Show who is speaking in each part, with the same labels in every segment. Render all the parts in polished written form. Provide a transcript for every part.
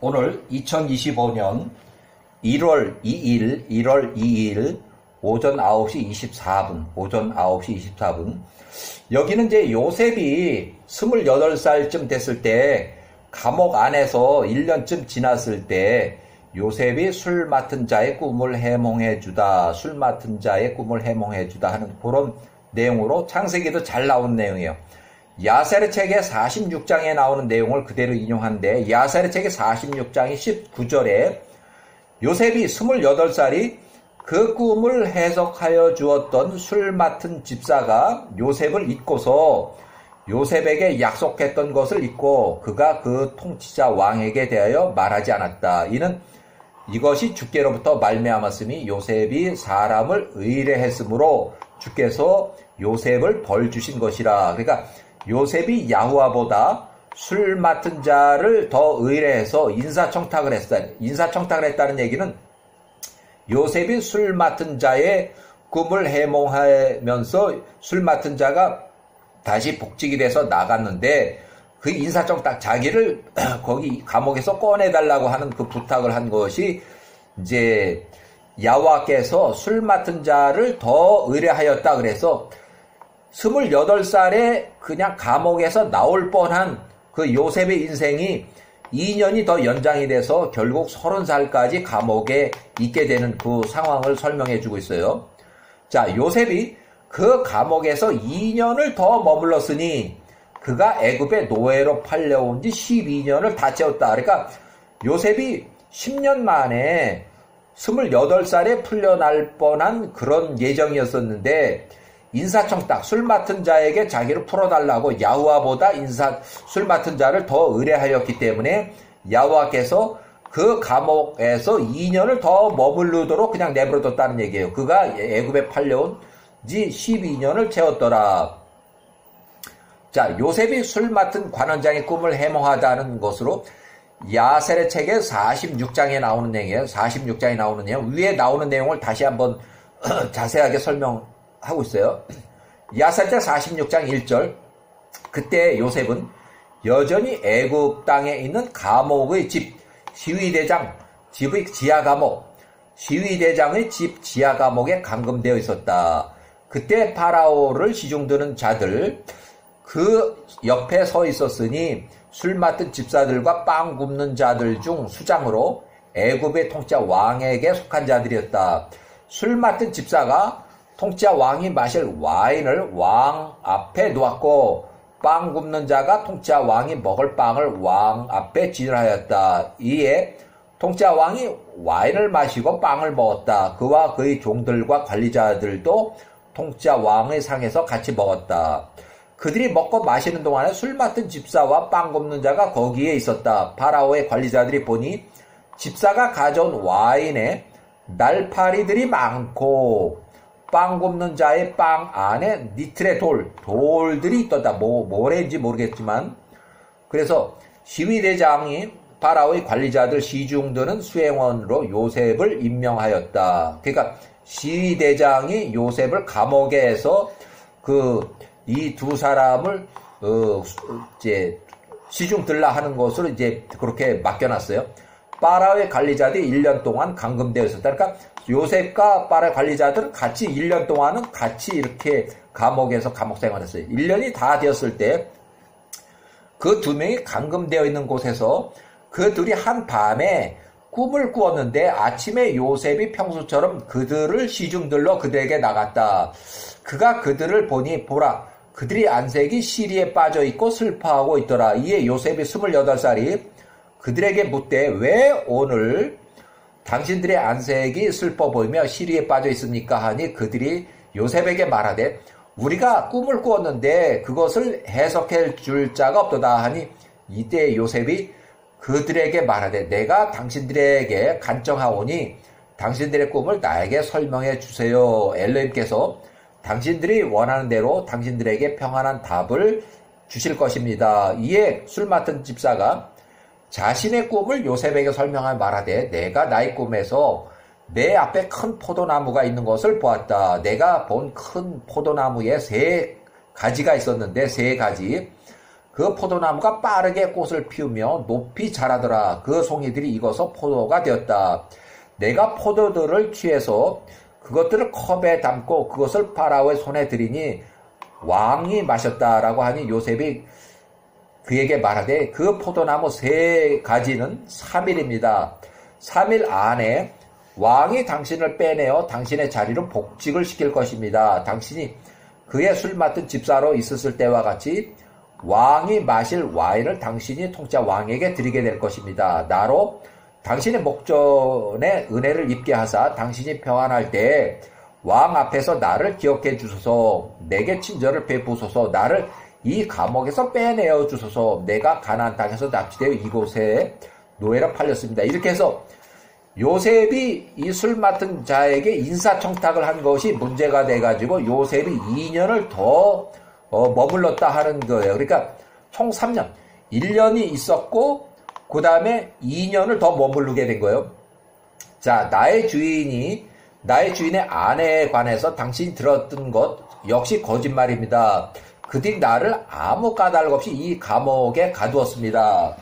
Speaker 1: 오늘 2025년 1월 2일 오전 9시 24분. 여기는 이제 요셉이 28살쯤 됐을 때 감옥 안에서 1년쯤 지났을 때 요셉이 술 맡은 자의 꿈을 해몽해주다 하는 그런 내용으로 창세기도 잘 나온 내용이에요. 야세르 책의 46장에 나오는 내용을 그대로 인용하는데 야세르 책의 46장의 19절에 요셉이 28살이 그 꿈을 해석하여 주었던 술 맡은 집사가 요셉을 잊고서 요셉에게 약속했던 것을 잊고 그가 그 통치자 왕에게 대하여 말하지 않았다. 이는 이것이 주께로부터 말미암았으니 요셉이 사람을 의뢰했으므로 주께서 요셉을 벌 주신 것이라. 그러니까 요셉이 야후와보다 술 맡은 자를 더 의뢰해서 인사청탁을 했다. 인사청탁을 했다는 얘기는 요셉이 술 맡은 자의 꿈을 해몽하면서 술 맡은 자가 다시 복직이 돼서 나갔는데 그 인사청탁 자기를 거기 감옥에서 꺼내달라고 하는 그 부탁을 한 것이 이제 야호와께서 술 맡은 자를 더 의뢰하였다. 그래서 28살에 그냥 감옥에서 나올 뻔한 그 요셉의 인생이 2년이 더 연장이 돼서 결국 30살까지 감옥에 있게 되는 그 상황을 설명해 주고 있어요. 자, 요셉이 그 감옥에서 2년을 더 머물렀으니 그가 애굽의 노예로 팔려온 지 12년을 다 채웠다. 그러니까 요셉이 10년 만에 28살에 풀려날 뻔한 그런 예정이었었는데 인사청탁, 술 맡은 자에게 자기를 풀어달라고 야후와보다 술 맡은 자를 더 의뢰하였기 때문에 야후와께서 그 감옥에서 2년을 더 머무르도록 그냥 내버려뒀다는 얘기예요. 그가 애굽에 팔려온 지 12년을 채웠더라. 자, 요셉이 술 맡은 관원장의 꿈을 해몽하다는 것으로 야세르 책의 46장에 나오는 내용이에요. 46장에 나오는 내용. 위에 나오는 내용을 다시 한번 자세하게 설명하고 있어요. 야세르 책 46장 1절. 그때 요셉은 여전히 애굽 땅에 있는 감옥의 집 집의 지하 감옥, 시위대장의 집 지하 감옥에 감금되어 있었다. 그때 파라오를 시중드는 자들 그 옆에 서 있었으니 술 맡은 집사들과 빵 굽는 자들 중 수장으로 애굽의 통치자 왕에게 속한 자들이었다. 술 맡은 집사가 통치자 왕이 마실 와인을 왕 앞에 놓았고 빵 굽는 자가 통치자 왕이 먹을 빵을 왕 앞에 진열하였다. 이에 통치자 왕이 와인을 마시고 빵을 먹었다. 그와 그의 종들과 관리자들도 통치자 왕의 상에서 같이 먹었다. 그들이 먹고 마시는 동안에 술 맡은 집사와 빵 굽는 자가 거기에 있었다. 파라오의 관리자들이 보니 집사가 가져온 와인에 날파리들이 많고 빵 굽는 자의 빵 안에 니트레 돌들이 있었다. 뭐래인지 모르겠지만 그래서 시위대장이 파라오의 관리자들 시중드는 수행원으로 요셉을 임명하였다. 그러니까 시위대장이 요셉을 감옥에 해서 이 두 사람을 이제 시중 들라 하는 것으로 이제 그렇게 맡겨놨어요. 파라오의 관리자들이 1년 동안 감금되어 있었다. 그러니까 요셉과 파라오의 관리자들은 같이 1년 동안은 같이 이렇게 감옥에서 감옥 생활했어요. 1년이 다 되었을 때 그 두 명이 감금되어 있는 곳에서 그 둘이 한 밤에 꿈을 꾸었는데 아침에 요셉이 평소처럼 그들을 시중들러 그들에게 나갔다. 그가 그들을 보니 보라 그들이 안색이 시리에 빠져 있고 슬퍼하고 있더라. 이에 요셉이 28살이 그들에게 묻되 왜 오늘 당신들의 안색이 슬퍼 보이며 시리에 빠져 있습니까? 하니 그들이 요셉에게 말하되 우리가 꿈을 꾸었는데 그것을 해석해 줄 자가 없도다 하니 이때 요셉이 그들에게 말하되 내가 당신들에게 간청하오니 당신들의 꿈을 나에게 설명해 주세요. 엘로힘께서 당신들이 원하는 대로 당신들에게 평안한 답을 주실 것입니다. 이에 술 맡은 집사가 자신의 꿈을 요셉에게 설명하여 말하되 내가 나의 꿈에서 내 앞에 큰 포도나무가 있는 것을 보았다. 내가 본 큰 포도나무에 3가지가 있었는데 3가지 그 포도나무가 빠르게 꽃을 피우며 높이 자라더라. 그 송이들이 익어서 포도가 되었다. 내가 포도들을 취해서 그것들을 컵에 담고 그것을 파라오의 손에 들이니 왕이 마셨다라고 하니 요셉이 그에게 말하되 그 포도나무 3가지는 3일입니다. 3일 안에 왕이 당신을 빼내어 당신의 자리로 복직을 시킬 것입니다. 당신이 그의 술 맡은 집사로 있었을 때와 같이 왕이 마실 와인을 당신이 통짜 왕에게 드리게 될 것입니다. 나로 당신의 목전에 은혜를 입게 하사 당신이 평안할 때 왕 앞에서 나를 기억해 주소서. 내게 친절을 베푸소서. 나를 이 감옥에서 빼내어 주소서. 내가 가나안 땅에서 납치되어 이곳에 노예로 팔렸습니다. 이렇게 해서 요셉이 이 술 맡은 자에게 인사청탁을 한 것이 문제가 돼가지고 요셉이 2년을 더 머물렀다 하는 거예요. 그러니까 총 3년, 1년이 있었고 그 다음에 2년을 더 머무르게 된 거예요. 자, 나의 주인의 아내에 관해서 당신이 들었던 것 역시 거짓말입니다. 그 뒤 나를 아무 까닭 없이 이 감옥에 가두었습니다.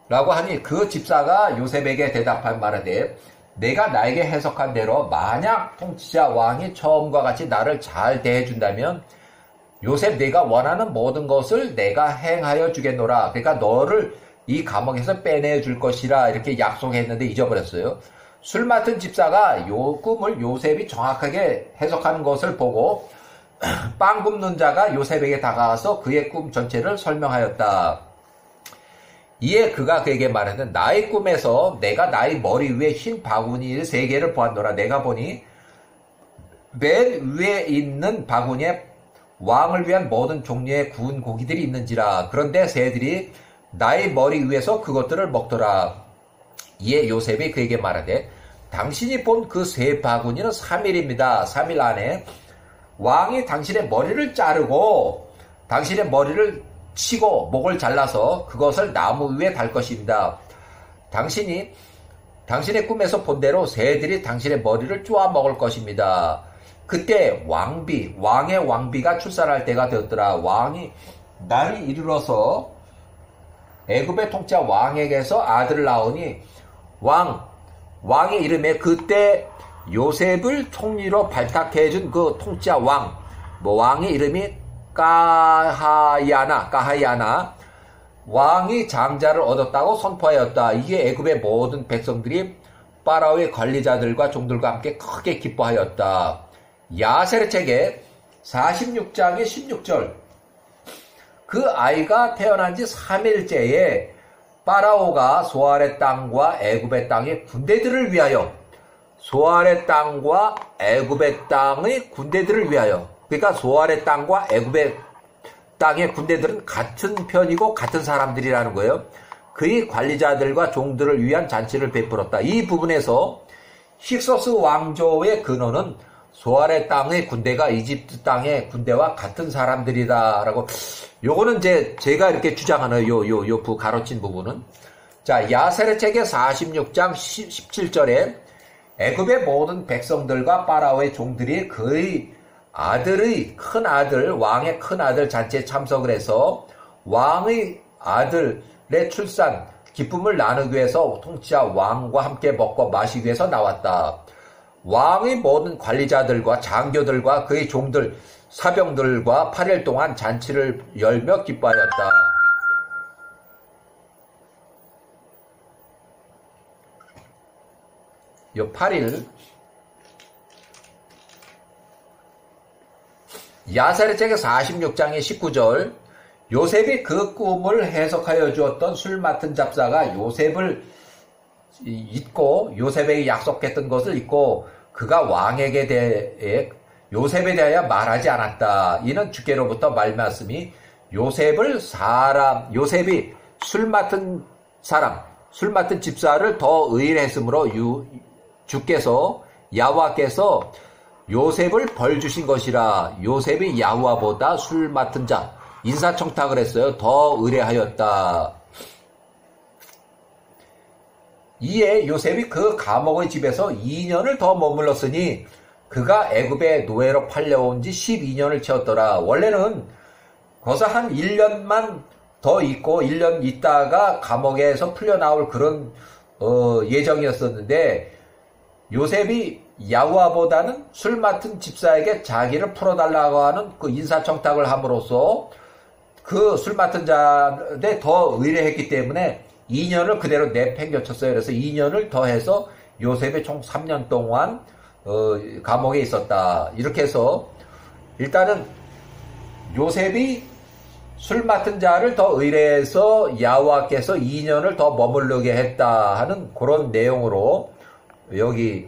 Speaker 1: 라고 하니 그 집사가 요셉에게 대답한 말하되 내가 나에게 해석한 대로 만약 통치자 왕이 처음과 같이 나를 잘 대해준다면 요셉 내가 원하는 모든 것을 내가 행하여 주겠노라. 그러니까 너를 이 감옥에서 빼내 줄 것이라 이렇게 약속했는데 잊어버렸어요. 술 맡은 집사가 요 꿈을 요셉이 정확하게 해석하는 것을 보고 빵 굽는 자가 요셉에게 다가와서 그의 꿈 전체를 설명하였다. 이에 그가 그에게 말하는 나의 꿈에서 내가 나의 머리 위에 흰 바구니 3개를 보았노라. 내가 보니 맨 위에 있는 바구니에 왕을 위한 모든 종류의 구운 고기들이 있는지라. 그런데 새들이 나의 머리 위에서 그것들을 먹더라. 이에 요셉이 그에게 말하되 당신이 본 그 3바구니는 3일입니다. 3일 안에 왕이 당신의 머리를 자르고 당신의 머리를 치고 목을 잘라서 그것을 나무 위에 달 것입니다. 당신이 당신의 꿈에서 본 대로 새들이 당신의 머리를 쪼아 먹을 것입니다. 그때 왕의 왕비가 출산할 때가 되었더라. 왕이 날이 이르러서 애굽의 통치자 왕에게서 아들을 낳으니 왕의 이름에 그때 요셉을 총리로 발탁해준 그 통치자 왕의 이름이 까하야나 왕이 장자를 얻었다고 선포하였다. 이에 애굽의 모든 백성들이 파라오의 관리자들과 종들과 함께 크게 기뻐하였다. 야세르 책의 46장의 16절 그 아이가 태어난 지 3일째에 파라오가 소알의 땅과 애굽의 땅의 군대들을 위하여 소알의 땅과 애굽의 땅의 군대들을 위하여 그러니까 소알의 땅과 애굽의 땅의 군대들은 같은 편이고 같은 사람들이라는 거예요. 그의 관리자들과 종들을 위한 잔치를 베풀었다. 이 부분에서 힉소스 왕조의 근원은 소알의 땅의 군대가 이집트 땅의 군대와 같은 사람들이다라고 요거는 제가 이렇게 주장하는 요 가로친 부분은 자 야세르 책의 46장 17절에 애굽의 모든 백성들과 파라오의 종들이 그의 아들의 큰아들 왕의 큰아들 잔치에 참석을 해서 왕의 아들의 출산 기쁨을 나누기 위해서 통치자 왕과 함께 먹고 마시기 위해서 나왔다. 왕의 모든 관리자들과 장교들과 그의 종들 사병들과 8일 동안 잔치를 열며 기뻐하였다. 요 8일 야세르 책의 46장의 19절 요셉이 그 꿈을 해석하여 주었던 술 맡은 잡사가 요셉을 잊고 요셉에게 약속했던 것을 잊고 그가 왕에게 대해 요셉에 대하여 말하지 않았다. 이는 주께로부터 말씀이 요셉이 술 맡은 집사를 더 의뢰했으므로 주께서 야호와께서 요셉을 벌 주신 것이라. 요셉이 야호와보다 술 맡은 자 인사청탁을 했어요. 더 의뢰하였다. 이에 요셉이 그 감옥의 집에서 2년을 더 머물렀으니 그가 애굽의 노예로 팔려온 지 12년을 채웠더라. 원래는 거기서 한 1년만 더 있고 1년 있다가 감옥에서 풀려나올 그런 예정이었었는데, 요셉이 야후아보다는 술 맡은 집사에게 자기를 풀어달라고 하는 그 인사청탁을 함으로써 그 술 맡은 자한테 더 의뢰했기 때문에 2년을 그대로 내팽겨쳤어요. 그래서 2년을 더해서 요셉이 총 3년 동안 감옥에 있었다. 이렇게 해서 일단은 요셉이 술 맡은 자를 더 의뢰해서 야후와께서 2년을 더 머무르게 했다 하는 그런 내용으로 여기